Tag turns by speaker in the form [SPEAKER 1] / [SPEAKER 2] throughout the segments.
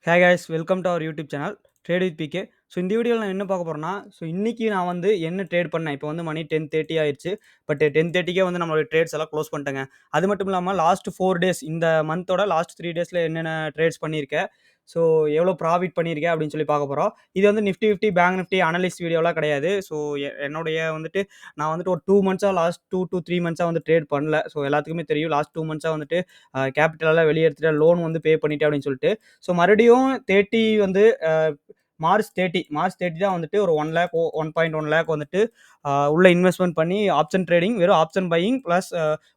[SPEAKER 1] Hey guys welcome to our YouTube channel trade with PK. So இந்த வீடியோவில் நான் என்ன பார்க்க போகிறேன்னா, இன்னைக்கு நான் வந்து என்ன ட்ரேட் பண்ணேன். இப்போ வந்து மணி 10:30 ஆயிடுச்சு. பட் 10:30க்கே வந்து நம்மளோட ட்ரேட்ஸ் எல்லாம் க்ளோஸ் பண்ணிட்டேங்க. அது மட்டும் இல்லாமல் லாஸ்ட் 4 டேஸ் இந்த மந்தோட லாஸ்ட் 3 டேஸில் என்னென்ன ட்ரேட்ஸ் பண்ணியிருக்கேன், ஸோ எவ்வளோ ப்ராஃபிட் பண்ணியிருக்கேன் அப்படின்னு சொல்லி பார்க்க போகிறோம். இது வந்து நிஃப்டி 50 பேங்க் நிஃப்டி அனலிஸ்ட் வீடியோலாம் கிடையாது. ஸோ என்னுடைய வந்துட்டு நான் வந்துட்டு ஒரு 2 மந்த்ஸாக லாஸ்ட் 2 to 3 மந்த்ஸாக வந்து ட்ரேட் பண்ணல. ஸோ எல்லாத்துக்குமே தெரியும் லாஸ்ட் 2 மந்த்ஸாக வந்துட்டு கேபிட்டலெல்லாம் வெளியே எடுத்துட்டு லோன் வந்து பே பண்ணிட்டேன் அப்படின்னு சொல்லிட்டு. ஸோ மறுபடியும் 30 வந்து மார்ச் 30 தான் வந்துட்டு ஒரு 1 லேக் 1.1 லேக் வந்துட்டு உள்ள இன்வெஸ்ட்மெண்ட் பண்ணி ஆப்ஷன் ட்ரேடிங் வெறும் ஆப்ஷன் பையிங் ப்ளஸ்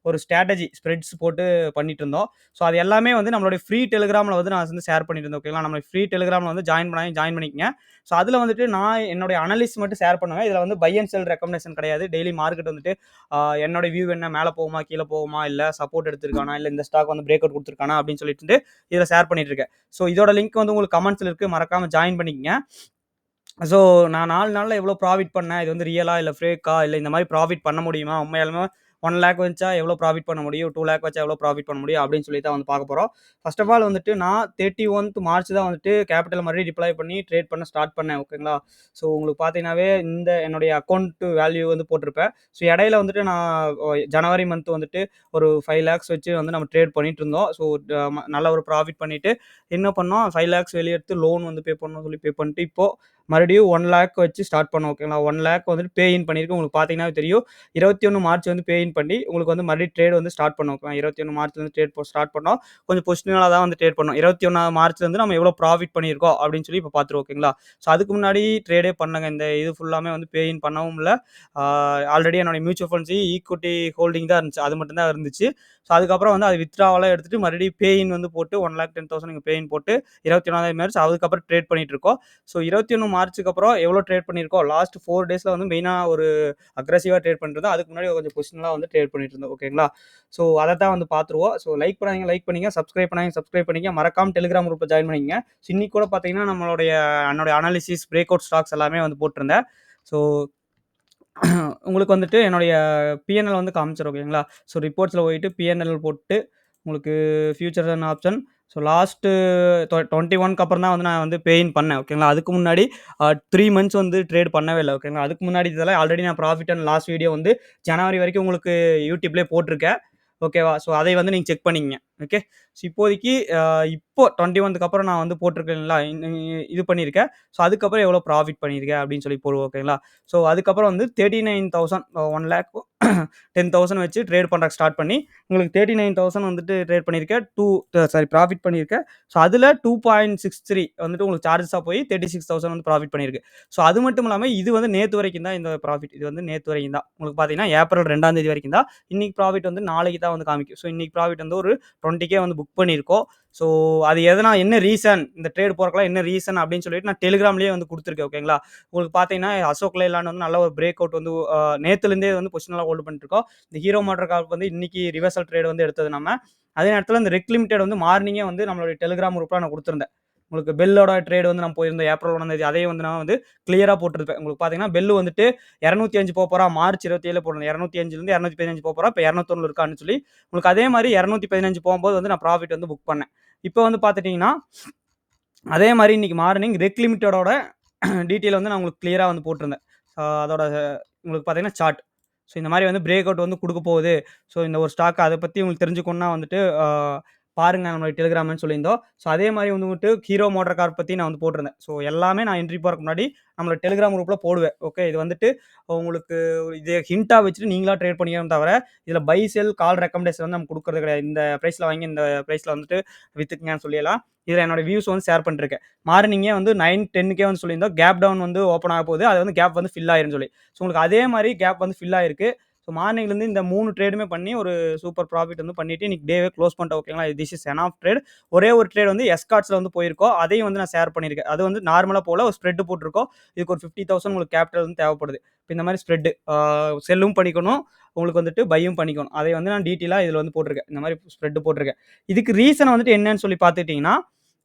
[SPEAKER 1] ஒரு ஸ்ட்ராட்டஜி ஸ்ப்ரெட்ஸ் போட்டு பண்ணிட்டு இருந்தோம். ஸோ அது எல்லாமே வந்து நம்மளுடைய ஃப்ரீ டெலிகிராமில் வந்து நான் வந்து ஷேர் பண்ணிட்டு இருந்தேன். ஓகேங்களா, நம்ம ஃப்ரீ டெலிகிராமில் வந்து ஜாயின் பண்ணிக்கங்க. ஸோ அதில் வந்துட்டு நான் என்னுடைய அனலிஸ்ட் மட்டும் ஷேர் பண்ணுவேன். இதில் வந்து பை அண்ட் செல் ரெக்கமெண்டேஷன் கிடையாது. டெய்லி மார்க்கெட் வந்துட்டு என்னோட வியூ என்ன, மேலே போகுமா கீழே போகுமா, இல்லை சப்போர்ட் எடுத்திருக்கானா, இல்லை இந்த ஸ்டாக் வந்து பிரேக் அவுட் கொடுத்துருக்கானா அப்படின்னு சொல்லிட்டு இதில் ஷேர் பண்ணிட்டு இருக்கேன். ஸோ இதோட லிங்க் வந்து உங்களுக்கு கமெண்ட்ஸில் இருக்குது, மறக்காமல் ஜாயின் பண்ணிக்கங்க. ஸோ நான் 4 நாளில் எவ்வளோ ப்ராஃபிட் பண்ணேன், இது வந்து ரியலா இல்லை ஃபேக்கா, இல்லை இந்த மாதிரி ப்ராஃபிட் பண்ண முடியுமா, உண்மையாலுமே 1 லேக் வச்சா எவ்வளோ ப்ராஃபிட் பண்ண முடியும், 2 லேக் வச்சா எவ்வளோ ப்ராஃபிட் பண்ண முடியும் அப்படின்னு சொல்லி தான் வந்து பார்க்க போகிறோம். ஃபர்ஸ்ட் ஆஃப் ஆல் வந்துட்டு நான் 31th மார்ச் தான் வந்துட்டு கேபிட்டல் மறுபடியும் டிப்ளாய் பண்ணி ட்ரேட் பண்ண ஸ்டார்ட் பண்ணேன். ஓகேங்களா, ஸோ உங்களுக்கு பார்த்தீங்கன்னாவே இந்த என்னுடைய அக்கௌண்ட் வேல்யூ வந்து போட்டிருப்பேன். ஸோ இடையில வந்துட்டு நான் ஜனவரி மந்த் வந்துட்டு ஒரு 5 லேக்ஸ் வச்சு வந்து நம்ம ட்ரேட் பண்ணிட்டு இருந்தோம். ஸோ நல்ல ஒரு ப்ராஃபிட் பண்ணிட்டு என்ன பண்ணோம், 5 லேக்ஸ் வெளியே எடுத்து லோன் வந்து பே பண்ணணும்னு சொல்லி பே பண்ணிட்டு இப்போ மறுபடியும் 1 லேக் வச்சு ஸ்டார்ட் பண்ணோம். ஓகேங்களா, 1 லேக் வந்துட்டு பே இன் பண்ணியிருக்கு. உங்களுக்கு பார்த்தீங்கன்னா தெரியும், 21 மார்ச் வந்து பே இன் பண்ணி உங்களுக்கு வந்து மறுபடியும் ட்ரேட் வந்து ஸ்டார்ட் பண்ணோம். ஓகேங்களா, 21 மார்ச் வந்து ட்ரேட் ஸ்டார்ட் பண்ணோம். கொஞ்சம் பொசிஷனலாக தான் வந்து ட்ரேட் பண்ணோம். 21 மார்ச்லேருந்து நம்ம எவ்வளோ ப்ராஃபிட் பண்ணியிருக்கோம் அப்படின்னு சொல்லி இப்போ பார்த்துருவோம். ஓகேங்களா, ஸோ அதுக்கு முன்னாடி ட்ரேடே பண்ணங்க. இந்த இது ஃபுல்லாமே வந்து பே இன் பண்ணவும் இல்லை. ஆல்ரெடி என்னோட மியூச்சுவல் ஃபண்ட்ஸ் ஈக்விட்டி ஹோல்டிங் தான் இருந்துச்சு, அது மட்டும் தான் இருந்துச்சு. ஸோ அதுக்கப்புறம் வந்து அது வித்ட்ராவெல்லாம் எடுத்துட்டு மறுபடியும் பே இன் வந்து போட்டு 1,10,000 நீங்கள் பே இன் போட்டு 21 மார்ச் அதுக்கப்புறம் ட்ரேட் பண்ணிட்டு இருக்கோம். ஸோ 21 மார்ச்சுக்கு அப்புறம் எவ்வளோ ட்ரேட் பண்ணியிருக்கோம், லாஸ்ட் 4 டேஸில் வந்து மெயினாக ஒரு அக்ரெசிவாக ட்ரேட் பண்ணிட்டு அதுக்கு முன்னாடி கொஞ்சம் பொசிஷனலாக வந்து ட்ரேட் பண்ணிட்டு இருந்தோம். ஓகேங்களா, ஸோ அதை தான் வந்து பார்த்துருவோம். ஸோ லைக் பண்ணிங்க, சப்ஸ்கிரைப் பண்ணிங்க, மறக்காம டெலிகிராம் குரூப்பில் ஜாயின் பண்ணிங்க. ஸோ இன்னைக்கு கூட பார்த்தீங்கன்னா என்னுடைய அனாலிசிஸ் பிரேக் அவுட் ஸ்டாக்ஸ் எல்லாமே வந்து போட்டிருந்தேன். ஸோ உங்களுக்கு வந்துட்டு என்னுடைய பிஎன்எல் வந்து காமிச்சிடும். ஓகேங்களா, ஸோ ரிப்போர்ட்ஸில் போயிட்டு பிஎன்எல் போட்டு உங்களுக்கு futures and option. So last 21க்கு அப்புறம் தான் வந்து நான் வந்து பே இன் பண்ணேன். ஓகேங்களா, அதுக்கு முன்னாடி 3 மந்த்ஸ் வந்து ட்ரேட் பண்ணவே இல்லை. ஓகேங்களா, அதுக்கு முன்னாடி இதெல்லாம் ஆல்ரெடி நான் ப்ராஃபிட் அண்ட் லாஸ் வீடியோ வந்து ஜனவரி வரைக்கும் உங்களுக்கு யூடியூப்லேயே போட்டிருக்கேன். ஓகேவா, ஸோ அதை வந்து நீங்கள் செக் பண்ணிக்கங்க. ஓகே, ஸோ இப்போதைக்கு இப்போ 21க்கு அப்புறம் நான் வந்து போட்டிருக்கேங்களா, இது பண்ணியிருக்கேன். ஸோ அதுக்கப்புறம் எவ்வளோ ப்ராஃபிட் பண்ணியிருக்கேன் அப்படின்னு சொல்லி போடுவோம். ஓகேங்களா, ஸோ அதுக்கப்புறம் வந்து 39,000 1 லேக் 10,000 வச்சு ட்ரேட் பண்ணுறக்கு ஸ்டார்ட் பண்ணி உங்களுக்கு 39,000 வந்துட்டு ட்ரேட் பண்ணியிருக்கேன். ப்ராஃபிட் பண்ணியிருக்கேன். ஸோ அதில் 2.63 வந்துட்டு உங்களுக்கு சார்ஜஸாக போய் 36,000 வந்து ப்ராஃபிட் பண்ணியிருக்கு. ஸோ அது மட்டும் இல்லாமல் இது வந்து நேற்று வரைக்கும் தான் இந்த ப்ராஃபிட். இது வந்து நேற்று வரைக்கும் தான் உங்களுக்கு பார்த்தீங்கன்னா ஏப்ரல் 2ஆம் தேதி வரைக்கும் தான். இன்னைக்கு ப்ராஃபிட் வந்து நாளைக்கு தான் வந்து காமிக்கும். ஸோ இன்னைக்கு ப்ராஃபிட் வந்து ஒரு 20K வந்து புக் பண்ணியிருக்கோம். ஸோ அது என்ன ரீசன், இந்த ட்ரேட் போறதுக்குலாம் என்ன ரீசன் அப்படின்னு சொல்லிட்டு நான் டெலிகிராம்லேயே வந்து கொடுத்துருக்கேன். ஓகேங்களா, உங்களுக்கு பார்த்தீங்கன்னா அசோக் லேலாண்ட் வந்து நல்ல ஒரு பிரேக் அவுட் வந்து நேற்றுலேருந்தே வந்து பொசிஷனலாக ஹோல்டு பண்ணிட்டு இருக்கோம். இந்த ஹீரோ மோட்டார் கார்ப் வந்து இன்னைக்கு ரிவர்சல் ட்ரேட் வந்து எடுத்தது நம்ம. அதே நேரத்தில் இந்த ரெக் லிமிடெட் வந்து மார்னிங்கே வந்து நம்மளுடைய டெலிகிராம் குரூப்பில் நான் கொடுத்துருந்தேன். உங்களுக்கு பெல்லோட ட்ரேட் வந்து நம்ம போயிருந்தோம் ஏப்ரல் 1ஆம் தேதி. அதையும் வந்து நான் வந்து கிளியராக போட்டிருப்பேன். உங்களுக்கு பார்த்தீங்கன்னா பெல்லு வந்துட்டு 205 போகிறா, மார்ச் 27 போடணும். 205லேருந்து 215 போகிறா, இப்போ 201 இருக்கான்னு சொல்லி உங்களுக்கு அதே மாதிரி 215 போகும்போது வந்து நான் ப்ராஃபிட் வந்து புக் பண்ணேன். இப்போ வந்து பார்த்துட்டிங்கன்னா அதே மாதிரி இன்னைக்கு மார்னிங் ரெக் லிமிட்டடோட டீட்டெயில் வந்து நான் உங்களுக்கு கிளியராக வந்து போட்டிருந்தேன். அதோட உங்களுக்கு பார்த்தீங்கன்னா சார்ட். ஸோ இந்த மாதிரி வந்து பிரேக் அவுட் வந்து கொடுக்க போகுது. ஸோ இந்த ஒரு ஸ்டாக் அதை பற்றி உங்களுக்கு தெரிஞ்சுக்கணுன்னா வந்துட்டு பாருங்க நம்மளுடைய டெலிகிராம்னு சொல்லியிருந்தோம். ஸோ அதே மாதிரி வந்துட்டு ஹீரோ மோட்டார் கார் பற்றி நான் வந்து போட்டிருந்தேன். ஸோ எல்லாமே நான் என்ட்ரி போகிறதுக்கு முன்னாடி நம்மளோட டெலிகிராம் குரூப்பில் போடுவேன். ஓகே, இது வந்துட்டு உங்களுக்கு இது ஹிண்ட்டாக வச்சுட்டு நீங்களா ட்ரேட் பண்ணிக்கணும் தவிர இதில் பை செல் கால் ரெக்கமெண்டேஷன் வந்து நம்ம கொடுக்குறது கிடையாது. இந்த ப்ரைஸில் வாங்கி இந்த ப்ரைஸில் வந்துட்டு விற்றுக்குங்கன்னு சொல்லிடலாம். இதில் என்னோட வியூஸ் வந்து ஷேர் பண்ணிருக்கேன். மார்னிங்கே வந்து 9:10க்கே வந்து சொல்லியிருந்தோம் கேப் டவுன் வந்து ஓப்பன் ஆக போகுது, அது வந்து கேப் வந்து ஃபில் ஆயிருன்னு சொல்லி. ஸோ உங்களுக்கு அதே மாதிரி கேப் வந்து ஃபில் ஆயிருக்கு. ஸோ மார்னிங்லேருந்து இந்த 3 ட்ரேடுமே பண்ணி ஒரு சூப்பர் ப்ராஃபிட் வந்து பண்ணிட்டு இன்னைக்கு டேவே க்ளோஸ் பண்ணிட்டோம். ஓகேங்களா, this is end of trade. ஒரே ஒரு ட்ரேட் வந்து எஸ்கார்ட்ஸில் வந்து போயிருக்கோம், அதையும் வந்து நான் ஷேர் பண்ணியிருக்கேன். அது வந்து நார்மலாக போல ஒரு ஸ்ப்ரெட் போட்டிருக்கோம். இதுக்கு ஒரு 50,000 உங்களுக்கு கேபிட்டல் வந்து தேவைப்படுது. இப்போ இந்த மாதிரி ஸ்ப்ரெட் செல்லும் பண்ணிக்கணும், உங்களுக்கு வந்துட்டு பையும் பண்ணிக்கணும். அதை வந்து நான் டீட்டெயிலாக இதில் வந்து போட்டிருக்கேன். இந்த மாதிரி ஸ்ப்ரெட் போட்டிருக்கேன். இதுக்கு ரீசன் வந்துட்டு என்னன்னு சொல்லி பார்த்துக்கிட்டிங்கன்னா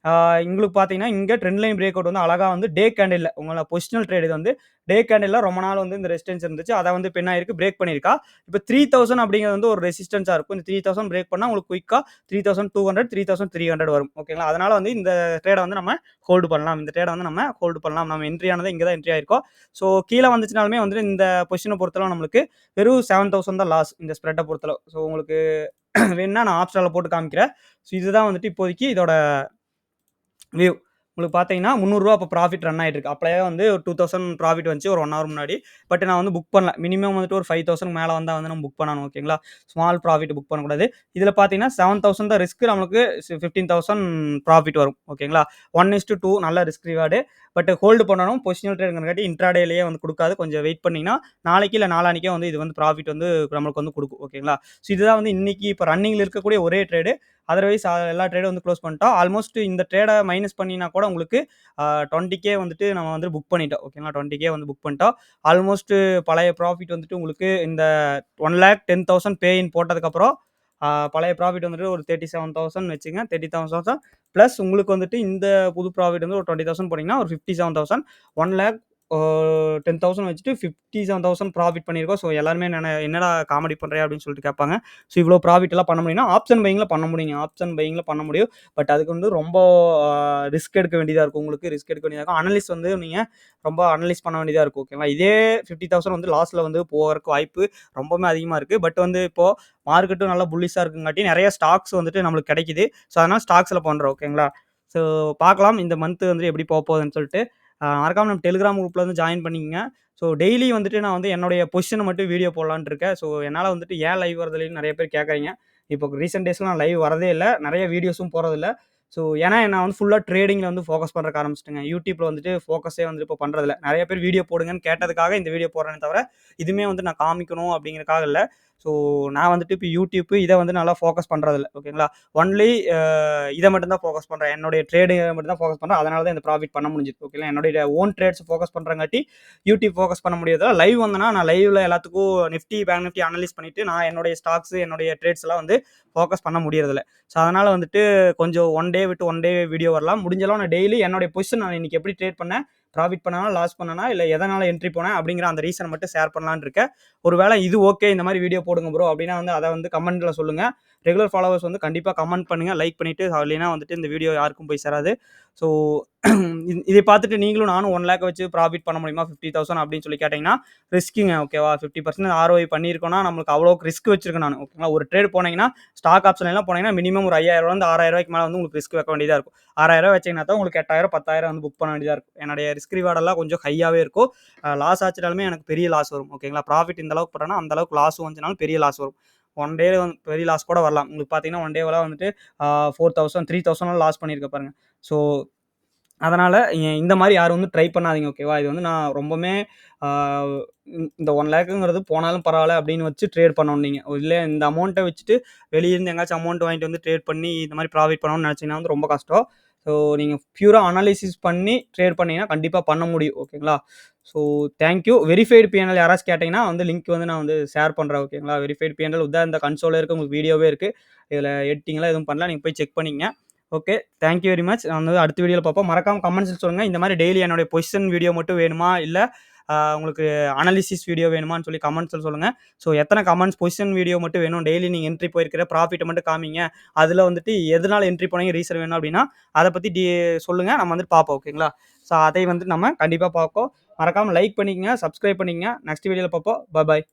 [SPEAKER 1] உங்களுக்கு பார்த்தீங்கன்னா, இங்க ட்ரெண்ட் லைன் பிரேக் அவுட் வந்து அழகா வந்து டே கேண்டில்ல உங்கள பொசிஷனல் ட்ரேட் இது வந்து டே கேண்டில்ல ரொம்ப நாள் வந்து இந்த ரெசிஸ்டன்ஸ் இருந்துச்சு. அத வந்து இப்ப என்ன ஆயிருக்கு பிரேக் பண்ணியிருக்கா. இப்ப 3000 அப்படிங்கிறது வந்து ஒரு ரெசிஸ்டன்ஸா இருக்கும். இந்த 3000 பிரேக் பண்ணா உங்களுக்கு குயிக்கா 3200, 3300 வரும். ஓகேங்களா? அதனால வந்து இந்த ட்ரேட வந்து நம்ம ஹோல்டு பண்ணலாம். இந்த ட்ரேட வந்து நம்ம ஹோல்டு பண்ணலாம். நம்ம என்ட்ரி ஆனது இங்க தான் என்ட்ரி ஆயிருக்கோம். ஸோ கீழ வந்துச்சுனாலுமே வந்துட்டு இந்த பொசிஷன பொறுத்தளவு நம்மளுக்கு வெறும் 7000 தான் லாஸ் இந்த ஸ்ப்ரெட்ட பொறுத்தளவு. ஸோ உங்களுக்கு வேணும்னா நான் ஆப்ஷன்ல போட்டு காமிக்கிறேன். ஸோ இதுதான் வந்துட்டு இப்போதைக்கு இதோட வியூ. உங்களுக்கு பார்த்தீங்கன்னா, ரூ. 300 அப்ப ப்ராஃபிட் ரன் ஆயிட்டு இருக்கு. அப்பயே வந்து ஒரு 2000 ப்ராஃபிட் வந்துச்சு ஒரு 1 ஹவர் முன்னாடி. பட் நான் வந்து புக் பண்ணல. மினிமம் வந்துட்டு ஒரு 5000 மேல வந்தா வந்து நம்ம புக் பண்ணணும். ஓகேங்களா? ஸ்மால் ப்ராஃபிட் புக் பண்ணக்கூடாது. இதுல பார்த்தீங்கன்னா, 7000 தான் ரிஸ்க். நம்மளுக்கு 15,000 ப்ராஃபிட் வரும். ஓகேங்களா? 1:2 நல்ல ரிஸ்க் ரிவார்டு. பட் ஹோல்டு பண்ணணும். பொசிஷனல் ட்ரேட்ங்கிறங்காட்டி இன்ட்ராடேலயே வந்து குடுக்காது. கொஞ்சம் வெயிட் பண்ணீங்கன்னா, நாளைக்கு இல்ல நாளான்னைக்கே வந்து இது வந்து ப்ராஃபிட் வந்து நம்மளுக்கு வந்து குடுக்கும். ஓகேங்களா? ஸோ இதுதான் வந்து இன்னைக்கு இப்ப ரன்னிங்ல இருக்கக்கூடிய ஒரே ட்ரேடு. அதர்வைஸ் எல்லா ட்ரேடும் வந்து குளோஸ் பண்ணிட்டோம். ஆல்மோஸ்ட் இந்த ட்ரேட மைனஸ் பண்ணினா கூட உங்களுக்கு 20K வந்துட்டு நம்ம வந்து புக் பண்ணிட்டோம். ஓகேங்களா? 20K வந்து புக் பண்ணிட்டோம். ஆல்மோஸ்ட் பழைய ப்ராஃபிட் வந்துட்டு உங்களுக்கு இந்த 1,10,000 பே இன் போட்டதுக்கப்புறம் பழைய ப்ராஃபிட் வந்துட்டு ஒரு 37,000 வச்சுங்க. 30,000 பிளஸ் உங்களுக்கு வந்துட்டு இந்த புது ப்ராஃபிட் வந்து ஒரு 20,000 போனீங்கன்னா ஒரு 57,000 1,00,000 ஆ 10,000 வச்சுட்டு 57,000 ப்ராஃபிட் பண்ணியிருக்கோம். ஸோ எல்லாருமே என்னடா காமெடி பண்றியா? அப்படின்னு சொல்லிட்டு கேட்பாங்க. ஸோ இவ்வளோ ப்ராஃபிட் எல்லாம் பண்ண முடியும்னா, ஆப்ஷன் பையிங்ல பண்ண முடியுங்க. ஆப்ஷன் பையிங்ல பண்ண முடியும். பட் அதுக்கு வந்து ரொம்ப ரிஸ்க் எடுக்க வேண்டியதா இருக்கும். உங்களுக்கு ரிஸ்க் எடுக்க வேண்டியதா இருக்கும். அனலிஸ்ட் வந்து நீங்க ரொம்ப அனலைஸ் பண்ண வேண்டியதா இருக்கும். ஓகேங்களா? இதே 50,000 வந்து லாஸ்ல வந்து போகறக்கு வாய்ப்பு ரொம்பவுமே அதிகமா இருக்கு. பட் வந்து இப்போ மார்க்கெட்டும் நல்லா புல்லிஷா இருக்குங்காட்டி நெறைய ஸ்டாக்ஸ் வந்துட்டு நம்மளுக்கு கிடைக்குது. ஸோ அதனால ஸ்டாக்ஸ்ல பண்றோம். ஓகேங்களா? ஸோ பார்க்கலாம் இந்த மந்த் வந்து எப்படி போகுதுன்னு சொல்லிட்டு. மறக்காம நம்ம டெலிகிராம் குரூப்ல வந்து ஜாயின் பண்ணிக்கங்க. ஸோ டெய்லி வந்துட்டு நான் வந்து என்னுடைய பொசிஷன மட்டும் வீடியோ போடலான்ட்டு இருக்கேன். ஸோ என்னால வந்துட்டு ஏன் லைவ் வரதில்லன்னு நெறைய பேர் கேட்கறீங்க. இப்போ ரீசென்ட் டேஸ்ல நான் லைவ் வரதே இல்ல. நெறைய வீடியோஸும் போடுறதில்ல. ஸோ ஏன்னா நான் வந்து ஃபுல்லா ட்ரேடிங்ல வந்து ஃபோக்கஸ் பண்றதுக்கு ஆரம்பிச்சுட்டேங்க. யூடியூப்ல வந்துட்டு ஃபோக்கஸே வந்து இப்போ பண்றதில்ல. நெறைய பேர் வீடியோ போடுங்கன்னு கேட்டதுக்காக இந்த வீடியோ போடுறேனே தவிர, இதுவுமே வந்து நான் காமிக்கணும் அப்படிங்கிறதுக்காக இல்ல. ஸோ நான் வந்துட்டு இப்போ யூடியூப் இத வந்து நல்லா ஃபோக்கஸ் பண்றதில்ல. ஓகேங்களா? ஒன்லி இத மட்டும் தான் ஃபோக்கஸ் பண்றேன். என்னுடைய ட்ரேடிங் மட்டும் தான் ஃபோக்கஸ் பண்றேன். அதனால தான் இந்த ப்ராஃபிட் பண்ண முடிஞ்சுது. ஓகேங்களா? என்னுடைய ஓன் ட்ரேட்ஸ் ஃபோக்கஸ் பண்றங்காட்டி யூடியூப் ஃபோக்கஸ் பண்ண முடியாதா லைவ் வந்தனா நான் லைவ்ல எல்லாத்துக்கும் நிஃப்டி, பேங்க் நிஃப்டி அனலைஸ் பண்ணிட்டு நான் என்னுடைய ஸ்டாக்ஸ், என்னுடைய ட்ரேட்ஸ் எல்லாம் வந்து ஃபோக்கஸ் பண்ண முடியறதில்ல. ஸோ அதனால வந்துட்டு கொஞ்சம் ஒன் டே விட்டு ஒன் டே வீடியோ வரலாம். முடிஞ்ச அளவு நான் டெய்லி என்னுடைய பொசிஷன் நான் இன்னைக்கு எப்படி ட்ரேட் பண்ணேன், ப்ராஃபிட் பண்ணனா, லாஸ் பண்ணனா, இல்ல எதனால என்ட்ரி போனேன் அப்படிங்கிற அந்த ரீசன் மட்டும் ஷேர் பண்ணலாம்னு இருக்கேன். ஒருவேளை இது ஓகே இந்த மாதிரி வீடியோ போடுங்க ப்ரோ அப்படின்னா வந்து அத வந்து கமெண்ட்ல சொல்லுங்க. ரெகுலர் ஃபாலோவர்ஸ் வந்து கண்டிப்பா கமெண்ட் பண்ணுங்க, லைக் பண்ணிட்டு இல்லைனா வந்துட்டு இந்த வீடியோ யாருக்கும் போய் சேராது. ஸோ இதை பார்த்துட்டு நீங்களும் நானும் 1 லேக் வச்சு ப்ராஃபிட் பண்ண முடியுமா 50,000 அப்படின்னு சொல்லி கேட்டீங்கன்னா, ரிஸ்க்குங்க. ஓகேவா? 50% ஆர்ஓஐ பண்ணியிருக்கோம்னா நம்மளுக்கு அவ்வளோக்கு ரிஸ்க் வச்சிருக்கேன் நானு. ஓகேங்களா? ஒரு ட்ரேட் போனீங்கன்னா, ஸ்டாக் ஆப்ஷன் எல்லாம் போனீங்கன்னா மினிமம் ஒரு ரூ. 5,000 ரூ. 6,000 மேல வந்து உங்களுக்கு ரிஸ்க் வைக்க வேண்டியதா இருக்கும். ரூ. 6,000 வச்சீங்கன்னா தான் உங்களுக்கு 8,000, 10,000 வந்து புக் பண்ண வேண்டியதா இருக்கும். என்னுடைய ரிஸ்க் ரிவார்ட் எல்லாம் கொஞ்சம் ஹையாவே இருக்கும். லாஸ் ஆச்சுனாலுமே எனக்கு பெரிய லாஸ் வரும். ஓகேங்களா? ப்ராஃபிட் இந்த அளவுக்கு போட்டேன்னா, அந்த அளவுக்கு லாஸ் வந்துச்சுனாலும் பெரிய லாஸ் வரும். ஒன் டே வந்து பெரிய லாஸ் கூட வரலாம். உங்களுக்கு பார்த்தீங்கன்னா, ஒன் டேவெல்லாம் வந்துட்டு 4,000, 3,000 லாஸ் பண்ணியிருக்கேன் பாருங்க. ஸோ அதனால இந்த மாரி யாரும் வந்து ட்ரை பண்ணாதீங்க. ஓகேவா? இது வந்து நான் ரொம்பவுமே ஆ இந்த 1,00,000ங்கிறது போனாலும் பரவால்ல அப்படின்னு வச்சு ட்ரேட் பண்ணணும் நீங்க. இல்ல இந்த அமௌண்ட்ட வச்சுட்டு வெளிய இருந்து எங்கேயாச்சும் அமௌண்ட் வாங்கிட்டு வந்து ட்ரேட் பண்ணி இந்த மாரி ப்ராஃபிட் பண்ணணும்னு நெனச்சீங்கன்னா வந்து ரொம்ப கஷ்டம். ஸோ நீங்க பியூரா அனலைசிஸ் பண்ணி ட்ரேட் பண்ணீங்கன்னா கண்டிப்பா பண்ண முடியும். ஓகேங்களா? So thank you. Verified PNL யாராச்சும் கேட்டீங்கன்னா வந்து லிங்க் வந்து நான் வந்து ஷேர் பண்றேன். ஓகேங்களா? வெரிஃபைட் பிஎன்எல் உதான் இந்த கன்சோல்ல இருக்கு. உங்களுக்கு வீடியோவே இருக்கு. இதுல எடிட்டிங்லாம் எதுவும் பண்ணல. நீங்க போய் செக் பண்ணிக்கங்க. Okay. Thank you very much. நான் வந்து அடுத்த வீடியோல பார்ப்போம். மறக்காம கமெண்ட்ஸ்ல சொல்லுங்க. இந்த மாரி டெய்லி என்னுடைய பொசிஷன் வீடியோ மட்டும் வேணுமா? இல்ல உங்களுக்கு அனாலிசிஸ் வீடியோ வேணுமான்னு சொல்லி கமெண்ட்ஸ்ல சொல்லுங்க. ஸோ எத்தன கமெண்ட்ஸ் பொசிஷன் வீடியோ மட்டும் வேணும். டெய்லி நீங்க என்ட்ரி போயிருக்கிற ப்ராஃபிட்ட மட்டும் காமிங்க. அதுல வந்துட்டு எதனால என்ட்ரி போனீங்க ரீசன் வேணும் அப்டின்னா, அத பத்தி சொல்லுங்க. நம்ம வந்துட்டு பார்ப்போம். ஓகேங்களா? ஸோ அதை வந்து நம்ம கண்டிப்பா பார்ப்போம். மறக்காம லைக் பண்ணிக்கங்க, சப்ஸ்கிரைப் பண்ணிக்கங்க. நெக்ஸ்ட் வீடியோல பார்ப்போம். பாய்.